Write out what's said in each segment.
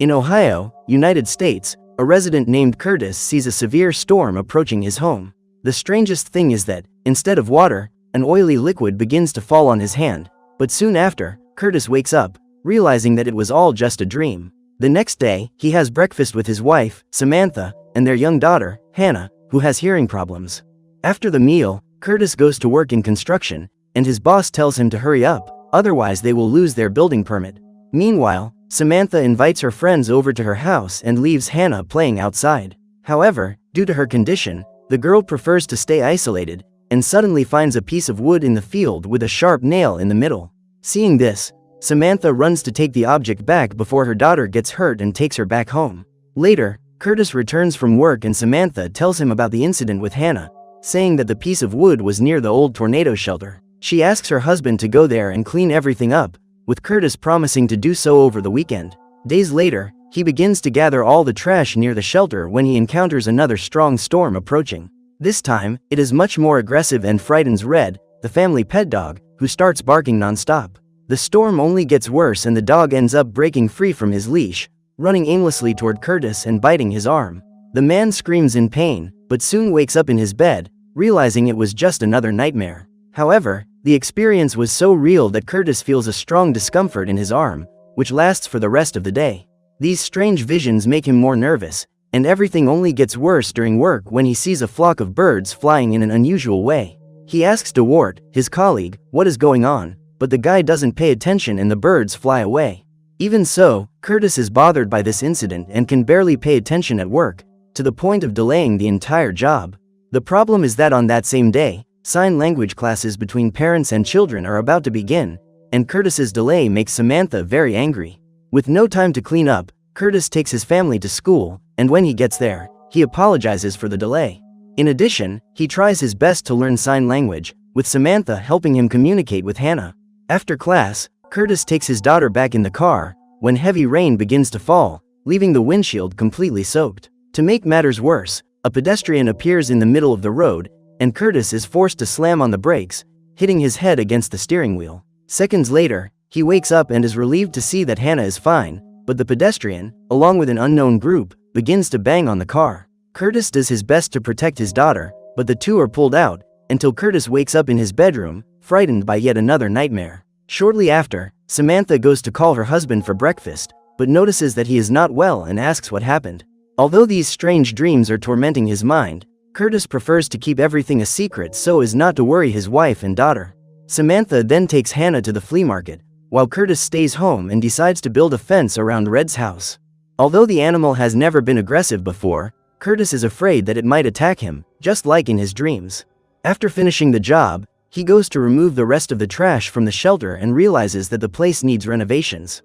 In Ohio, United States, a resident named Curtis sees a severe storm approaching his home. The strangest thing is that, instead of water, an oily liquid begins to fall on his hand, but soon after, Curtis wakes up, realizing that it was all just a dream. The next day, he has breakfast with his wife, Samantha, and their young daughter, Hannah, who has hearing problems. After the meal, Curtis goes to work in construction, and his boss tells him to hurry up, otherwise they will lose their building permit. Meanwhile, Samantha invites her friends over to her house and leaves Hannah playing outside. However, due to her condition, the girl prefers to stay isolated, and suddenly finds a piece of wood in the field with a sharp nail in the middle. Seeing this, Samantha runs to take the object back before her daughter gets hurt and takes her back home. Later, Curtis returns from work and Samantha tells him about the incident with Hannah, saying that the piece of wood was near the old tornado shelter. She asks her husband to go there and clean everything up, with Curtis promising to do so over the weekend. Days later, he begins to gather all the trash near the shelter when he encounters another strong storm approaching. This time, it is much more aggressive and frightens Red, the family pet dog, who starts barking non-stop. The storm only gets worse and the dog ends up breaking free from his leash, running aimlessly toward Curtis and biting his arm. The man screams in pain, but soon wakes up in his bed, realizing it was just another nightmare. However, the experience was so real that Curtis feels a strong discomfort in his arm, which lasts for the rest of the day. These strange visions make him more nervous, and everything only gets worse during work when he sees a flock of birds flying in an unusual way. He asks DeWart, his colleague, what is going on, but the guy doesn't pay attention and the birds fly away. Even so, Curtis is bothered by this incident and can barely pay attention at work, to the point of delaying the entire job. The problem is that on that same day, sign language classes between parents and children are about to begin, and Curtis's delay makes Samantha very angry. With no time to clean up, Curtis takes his family to school, and when he gets there, he apologizes for the delay. In addition, he tries his best to learn sign language, with Samantha helping him communicate with Hannah. After class, Curtis takes his daughter back in the car, when heavy rain begins to fall, leaving the windshield completely soaked. To make matters worse, a pedestrian appears in the middle of the road, and Curtis is forced to slam on the brakes, hitting his head against the steering wheel. Seconds later, he wakes up and is relieved to see that Hannah is fine, but the pedestrian, along with an unknown group, begins to bang on the car. Curtis does his best to protect his daughter, but the two are pulled out, until Curtis wakes up in his bedroom, frightened by yet another nightmare. Shortly after, Samantha goes to call her husband for breakfast, but notices that he is not well and asks what happened. Although these strange dreams are tormenting his mind, Curtis prefers to keep everything a secret so as not to worry his wife and daughter. Samantha then takes Hannah to the flea market, while Curtis stays home and decides to build a fence around Red's house. Although the animal has never been aggressive before, Curtis is afraid that it might attack him, just like in his dreams. After finishing the job, he goes to remove the rest of the trash from the shelter and realizes that the place needs renovations.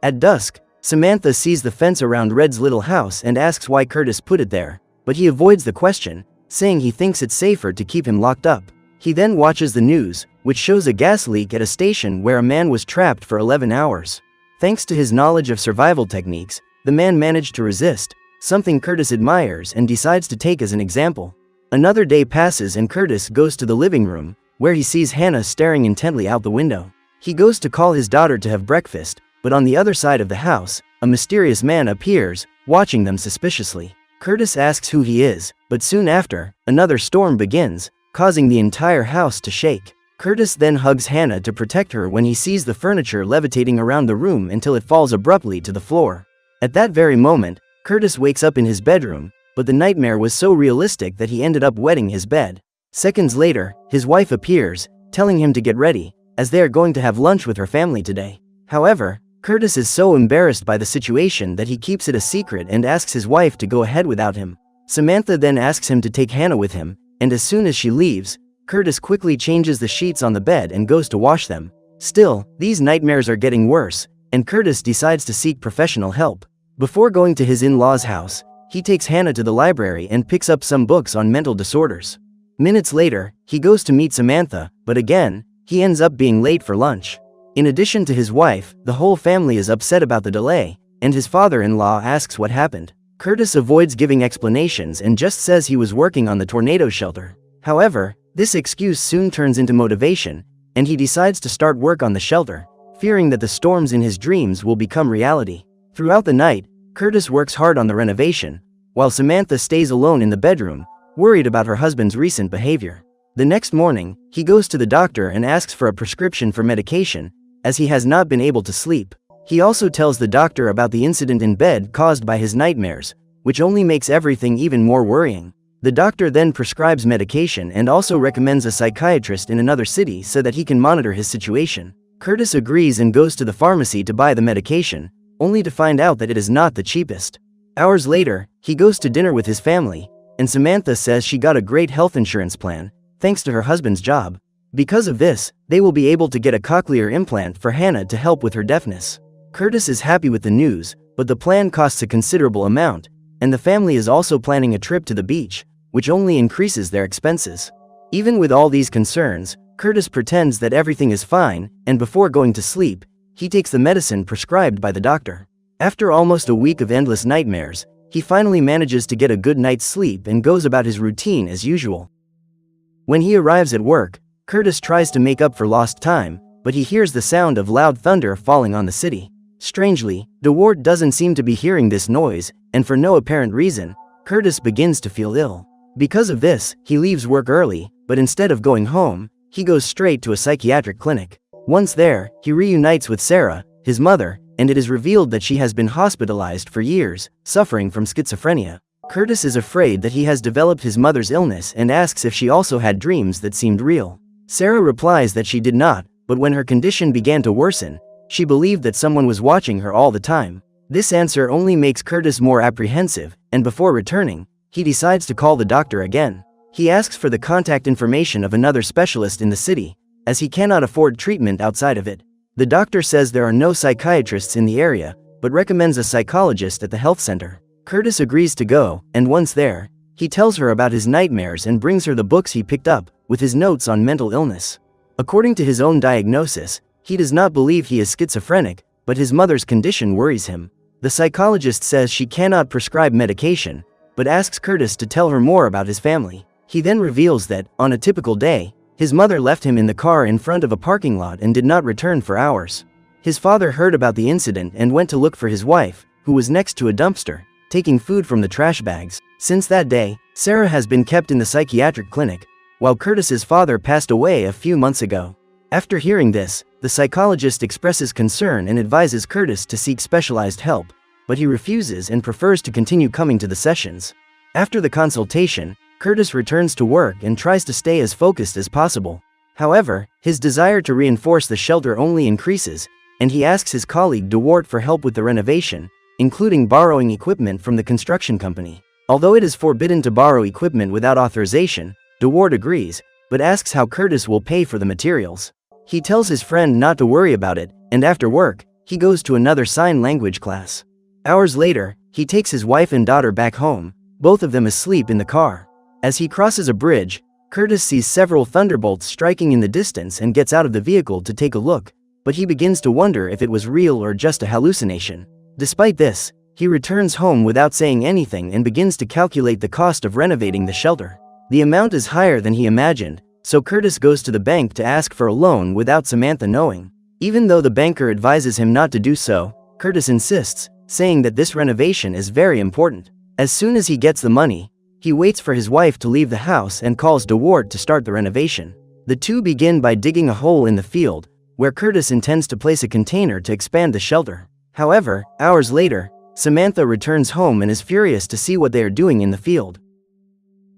At dusk, Samantha sees the fence around Red's little house and asks why Curtis put it there, but he avoids the question, saying he thinks it's safer to keep him locked up. He then watches the news, which shows a gas leak at a station where a man was trapped for 11 hours. Thanks to his knowledge of survival techniques, the man managed to resist, something Curtis admires and decides to take as an example. Another day passes and Curtis goes to the living room, where he sees Hannah staring intently out the window. He goes to call his daughter to have breakfast, but on the other side of the house, a mysterious man appears, watching them suspiciously. Curtis asks who he is, but soon after, another storm begins, causing the entire house to shake. Curtis then hugs Hannah to protect her when he sees the furniture levitating around the room until it falls abruptly to the floor. At that very moment, Curtis wakes up in his bedroom, but the nightmare was so realistic that he ended up wetting his bed. Seconds later, his wife appears, telling him to get ready, as they are going to have lunch with her family today. However, Curtis is so embarrassed by the situation that he keeps it a secret and asks his wife to go ahead without him. Samantha then asks him to take Hannah with him, and as soon as she leaves, Curtis quickly changes the sheets on the bed and goes to wash them. Still, these nightmares are getting worse, and Curtis decides to seek professional help. Before going to his in-laws' house, he takes Hannah to the library and picks up some books on mental disorders. Minutes later, he goes to meet Samantha, but again, he ends up being late for lunch. In addition to his wife, the whole family is upset about the delay, and his father-in-law asks what happened. Curtis avoids giving explanations and just says he was working on the tornado shelter. However, this excuse soon turns into motivation, and he decides to start work on the shelter, fearing that the storms in his dreams will become reality. Throughout the night, Curtis works hard on the renovation, while Samantha stays alone in the bedroom, worried about her husband's recent behavior. The next morning, he goes to the doctor and asks for a prescription for medication, as he has not been able to sleep. He also tells the doctor about the incident in bed caused by his nightmares, which only makes everything even more worrying. The doctor then prescribes medication and also recommends a psychiatrist in another city so that he can monitor his situation. Curtis agrees and goes to the pharmacy to buy the medication, only to find out that it is not the cheapest. Hours later, he goes to dinner with his family, and Samantha says she got a great health insurance plan, thanks to her husband's job. Because of this, they will be able to get a cochlear implant for Hannah to help with her deafness. Curtis is happy with the news, but the plan costs a considerable amount, and the family is also planning a trip to the beach, which only increases their expenses. Even with all these concerns, Curtis pretends that everything is fine, and before going to sleep, he takes the medicine prescribed by the doctor. After almost a week of endless nightmares, he finally manages to get a good night's sleep and goes about his routine as usual. When he arrives at work, Curtis tries to make up for lost time, but he hears the sound of loud thunder falling on the city. Strangely, DeWard doesn't seem to be hearing this noise, and for no apparent reason, Curtis begins to feel ill. Because of this, he leaves work early, but instead of going home, he goes straight to a psychiatric clinic. Once there, he reunites with Sarah, his mother, and it is revealed that she has been hospitalized for years, suffering from schizophrenia. Curtis is afraid that he has developed his mother's illness and asks if she also had dreams that seemed real. Sarah replies that she did not, but when her condition began to worsen, she believed that someone was watching her all the time. This answer only makes Curtis more apprehensive, and before returning, he decides to call the doctor again. He asks for the contact information of another specialist in the city, as he cannot afford treatment outside of it. The doctor says there are no psychiatrists in the area, but recommends a psychologist at the health center. Curtis agrees to go, and once there, he tells her about his nightmares and brings her the books he picked up, with his notes on mental illness. According to his own diagnosis, he does not believe he is schizophrenic, but his mother's condition worries him. The psychologist says she cannot prescribe medication, but asks Curtis to tell her more about his family. He then reveals that, on a typical day, his mother left him in the car in front of a parking lot and did not return for hours. His father heard about the incident and went to look for his wife, who was next to a dumpster, taking food from the trash bags. Since that day, Sarah has been kept in the psychiatric clinic, while Curtis's father passed away a few months ago. After hearing this, the psychologist expresses concern and advises Curtis to seek specialized help, but he refuses and prefers to continue coming to the sessions. After the consultation, Curtis returns to work and tries to stay as focused as possible. However, his desire to reinforce the shelter only increases, and he asks his colleague DeWart for help with the renovation, including borrowing equipment from the construction company. Although it is forbidden to borrow equipment without authorization, DeWart agrees, but asks how Curtis will pay for the materials. He tells his friend not to worry about it, and after work, he goes to another sign language class. Hours later, he takes his wife and daughter back home, both of them asleep in the car. As he crosses a bridge, Curtis sees several thunderbolts striking in the distance and gets out of the vehicle to take a look, but he begins to wonder if it was real or just a hallucination. Despite this, he returns home without saying anything and begins to calculate the cost of renovating the shelter. The amount is higher than he imagined, so Curtis goes to the bank to ask for a loan without Samantha knowing. Even though the banker advises him not to do so, Curtis insists, saying that this renovation is very important. As soon as he gets the money, he waits for his wife to leave the house and calls DeWart to start the renovation. The two begin by digging a hole in the field, where Curtis intends to place a container to expand the shelter. However, hours later, Samantha returns home and is furious to see what they are doing in the field.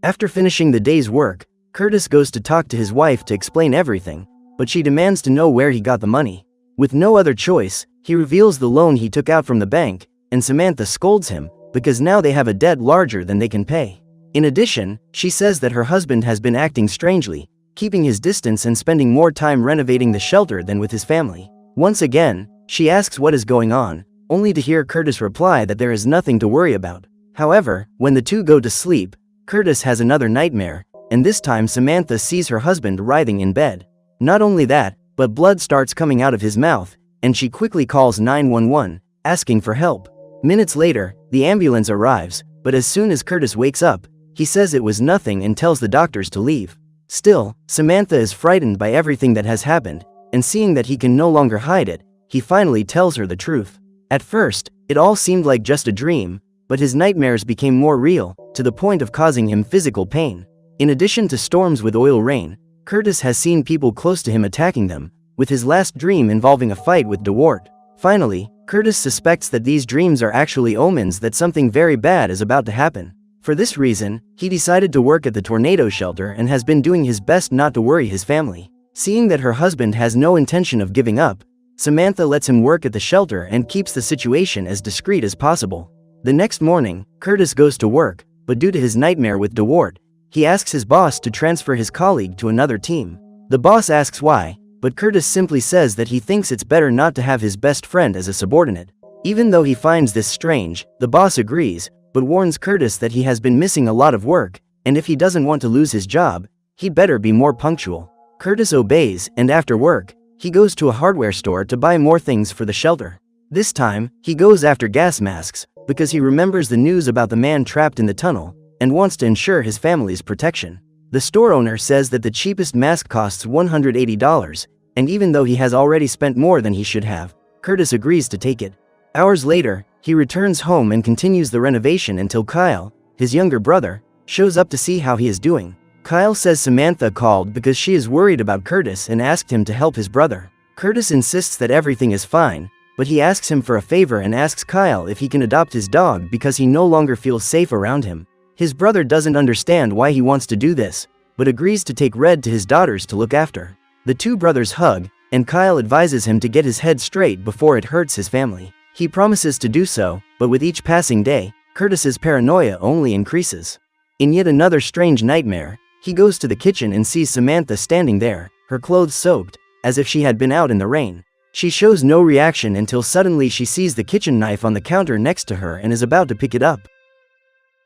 After finishing the day's work, Curtis goes to talk to his wife to explain everything, but she demands to know where he got the money. With no other choice, he reveals the loan he took out from the bank, and Samantha scolds him, because now they have a debt larger than they can pay. In addition, she says that her husband has been acting strangely, keeping his distance and spending more time renovating the shelter than with his family. Once again, she asks what is going on, only to hear Curtis reply that there is nothing to worry about. However, when the two go to sleep, Curtis has another nightmare, and this time Samantha sees her husband writhing in bed. Not only that, but blood starts coming out of his mouth, and she quickly calls 911, asking for help. Minutes later, the ambulance arrives, but as soon as Curtis wakes up, he says it was nothing and tells the doctors to leave. Still, Samantha is frightened by everything that has happened, and seeing that he can no longer hide it, he finally tells her the truth. At first, it all seemed like just a dream, but his nightmares became more real, to the point of causing him physical pain. In addition to storms with oil rain, Curtis has seen people close to him attacking them, with his last dream involving a fight with DeWard. Finally, Curtis suspects that these dreams are actually omens that something very bad is about to happen. For this reason, he decided to work at the tornado shelter and has been doing his best not to worry his family. Seeing that her husband has no intention of giving up, Samantha lets him work at the shelter and keeps the situation as discreet as possible. The next morning, Curtis goes to work, but due to his nightmare with DeWard, he asks his boss to transfer his colleague to another team. The boss asks why, but Curtis simply says that he thinks it's better not to have his best friend as a subordinate. Even though he finds this strange, the boss agrees, but warns Curtis that he has been missing a lot of work, and if he doesn't want to lose his job, he'd better be more punctual. Curtis obeys, and after work, he goes to a hardware store to buy more things for the shelter. This time, he goes after gas masks, because he remembers the news about the man trapped in the tunnel, and wants to ensure his family's protection. The store owner says that the cheapest mask costs $180, and even though he has already spent more than he should have, Curtis agrees to take it. Hours later, he returns home and continues the renovation until Kyle, his younger brother, shows up to see how he is doing. Kyle says Samantha called because she is worried about Curtis and asked him to help his brother. Curtis insists that everything is fine, but he asks him for a favor and asks Kyle if he can adopt his dog because he no longer feels safe around him. His brother doesn't understand why he wants to do this, but agrees to take Red to his daughters to look after. The two brothers hug, and Kyle advises him to get his head straight before it hurts his family. He promises to do so, but with each passing day, Curtis's paranoia only increases. In yet another strange nightmare, he goes to the kitchen and sees Samantha standing there, her clothes soaked, as if she had been out in the rain. She shows no reaction until suddenly she sees the kitchen knife on the counter next to her and is about to pick it up.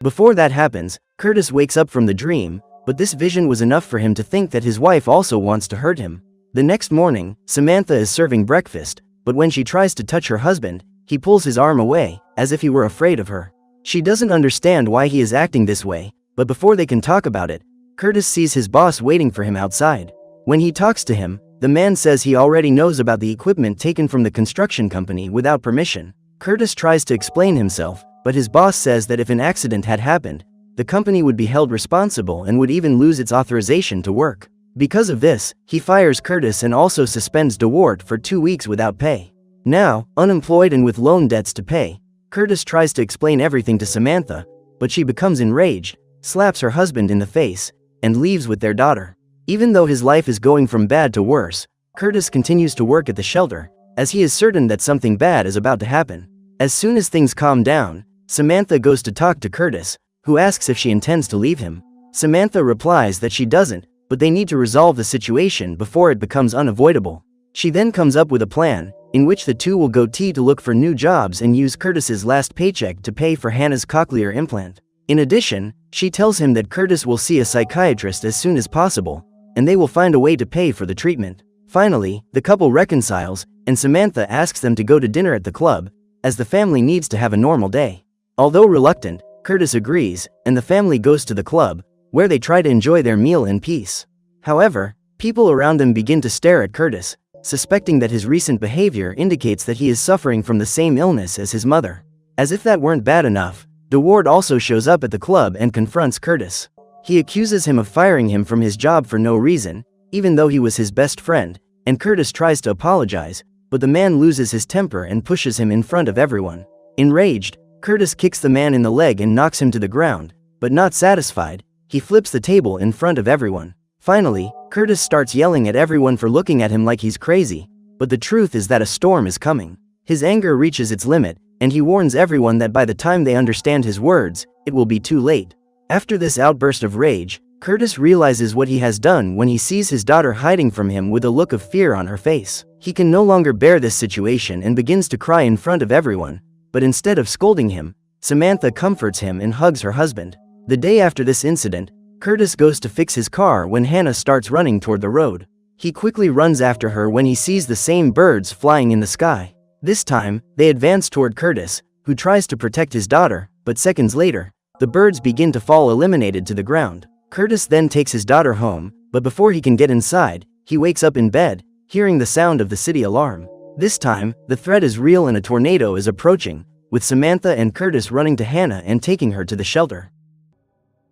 Before that happens, Curtis wakes up from the dream, but this vision was enough for him to think that his wife also wants to hurt him. The next morning, Samantha is serving breakfast, but when she tries to touch her husband, he pulls his arm away, as if he were afraid of her. She doesn't understand why he is acting this way, but before they can talk about it, Curtis sees his boss waiting for him outside. When he talks to him, the man says he already knows about the equipment taken from the construction company without permission. Curtis tries to explain himself, but his boss says that if an accident had happened, the company would be held responsible and would even lose its authorization to work. Because of this, he fires Curtis and also suspends DeWard for 2 weeks without pay. Now, unemployed and with loan debts to pay, Curtis tries to explain everything to Samantha, but she becomes enraged, slaps her husband in the face, and leaves with their daughter. Even though his life is going from bad to worse, Curtis continues to work at the shelter, as he is certain that something bad is about to happen. As soon as things calm down, Samantha goes to talk to Curtis, who asks if she intends to leave him. Samantha replies that she doesn't, but they need to resolve the situation before it becomes unavoidable. She then comes up with a plan, in which the two will go to look for new jobs and use Curtis's last paycheck to pay for Hannah's cochlear implant. In addition, she tells him that Curtis will see a psychiatrist as soon as possible, and they will find a way to pay for the treatment. Finally, the couple reconciles, and Samantha asks them to go to dinner at the club, as the family needs to have a normal day. Although reluctant, Curtis agrees, and the family goes to the club, where they try to enjoy their meal in peace. However, people around them begin to stare at Curtis, suspecting that his recent behavior indicates that he is suffering from the same illness as his mother. As if that weren't bad enough, DeWard also shows up at the club and confronts Curtis. He accuses him of firing him from his job for no reason, even though he was his best friend, and Curtis tries to apologize, but the man loses his temper and pushes him in front of everyone. Enraged, Curtis kicks the man in the leg and knocks him to the ground, but not satisfied, he flips the table in front of everyone. Finally, Curtis starts yelling at everyone for looking at him like he's crazy, but the truth is that a storm is coming. His anger reaches its limit, and he warns everyone that by the time they understand his words, it will be too late. After this outburst of rage, Curtis realizes what he has done when he sees his daughter hiding from him with a look of fear on her face. He can no longer bear this situation and begins to cry in front of everyone, but instead of scolding him, Samantha comforts him and hugs her husband. The day after this incident, Curtis goes to fix his car when Hannah starts running toward the road. He quickly runs after her when he sees the same birds flying in the sky. This time, they advance toward Curtis, who tries to protect his daughter, but seconds later, the birds begin to fall eliminated to the ground. Curtis then takes his daughter home, but before he can get inside, he wakes up in bed, hearing the sound of the city alarm. This time, the threat is real and a tornado is approaching, with Samantha and Curtis running to Hannah and taking her to the shelter.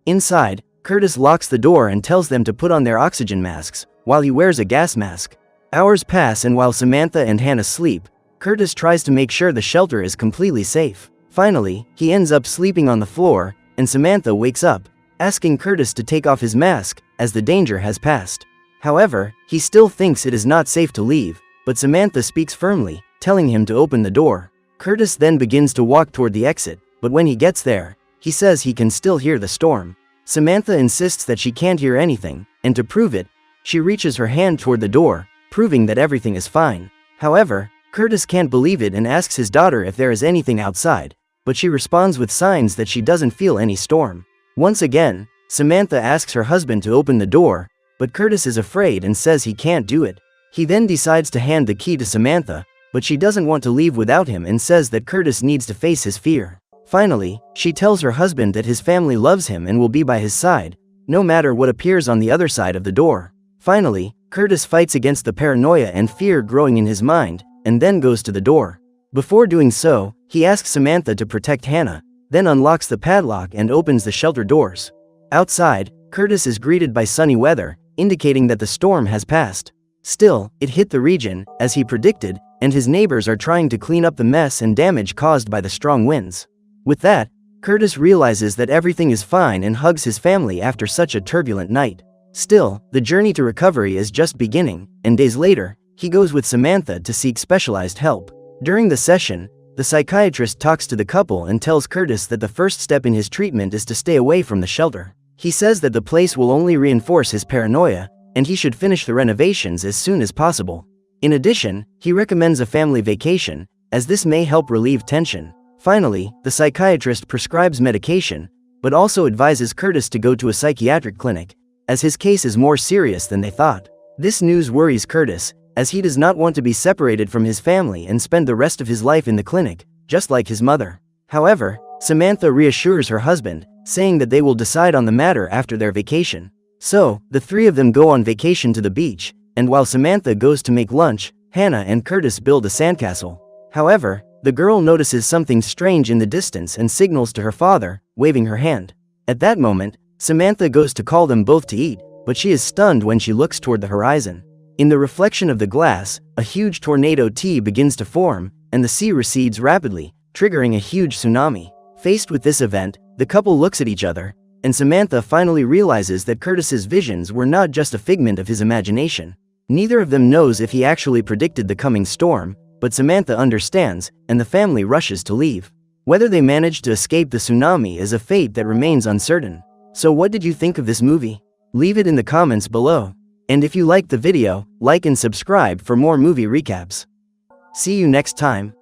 Inside, Curtis locks the door and tells them to put on their oxygen masks, while he wears a gas mask. Hours pass, and while Samantha and Hannah sleep, Curtis tries to make sure the shelter is completely safe. Finally, he ends up sleeping on the floor, and Samantha wakes up, asking Curtis to take off his mask, as the danger has passed. However, he still thinks it is not safe to leave, but Samantha speaks firmly, telling him to open the door. Curtis then begins to walk toward the exit, but when he gets there, he says he can still hear the storm. Samantha insists that she can't hear anything, and to prove it, she reaches her hand toward the door, proving that everything is fine. However, Curtis can't believe it and asks his daughter if there is anything outside, but she responds with signs that she doesn't feel any storm. Once again, Samantha asks her husband to open the door, but Curtis is afraid and says he can't do it. He then decides to hand the key to Samantha, but she doesn't want to leave without him and says that Curtis needs to face his fear. Finally, she tells her husband that his family loves him and will be by his side, no matter what appears on the other side of the door. Finally, Curtis fights against the paranoia and fear growing in his mind, and then goes to the door. Before doing so, he asks Samantha to protect Hannah, then unlocks the padlock and opens the shelter doors. Outside, Curtis is greeted by sunny weather, indicating that the storm has passed. Still, it hit the region, as he predicted, and his neighbors are trying to clean up the mess and damage caused by the strong winds. With that, Curtis realizes that everything is fine and hugs his family after such a turbulent night. Still, the journey to recovery is just beginning, and days later, he goes with Samantha to seek specialized help. During the session, the psychiatrist talks to the couple and tells Curtis that the first step in his treatment is to stay away from the shelter. He says that the place will only reinforce his paranoia, and he should finish the renovations as soon as possible. In addition, he recommends a family vacation, as this may help relieve tension. Finally, the psychiatrist prescribes medication, but also advises Curtis to go to a psychiatric clinic, as his case is more serious than they thought. This news worries Curtis, as he does not want to be separated from his family and spend the rest of his life in the clinic, just like his mother. However, Samantha reassures her husband, saying that they will decide on the matter after their vacation. So, the three of them go on vacation to the beach, and while Samantha goes to make lunch, Hannah and Curtis build a sandcastle. However, the girl notices something strange in the distance and signals to her father, waving her hand. At that moment, Samantha goes to call them both to eat, but she is stunned when she looks toward the horizon. In the reflection of the glass, a huge tornado T begins to form, and the sea recedes rapidly, triggering a huge tsunami. Faced with this event, the couple looks at each other, and Samantha finally realizes that Curtis's visions were not just a figment of his imagination. Neither of them knows if he actually predicted the coming storm, but Samantha understands, and the family rushes to leave. Whether they manage to escape the tsunami is a fate that remains uncertain. So what did you think of this movie? Leave it in the comments below. And if you liked the video, like and subscribe for more movie recaps. See you next time.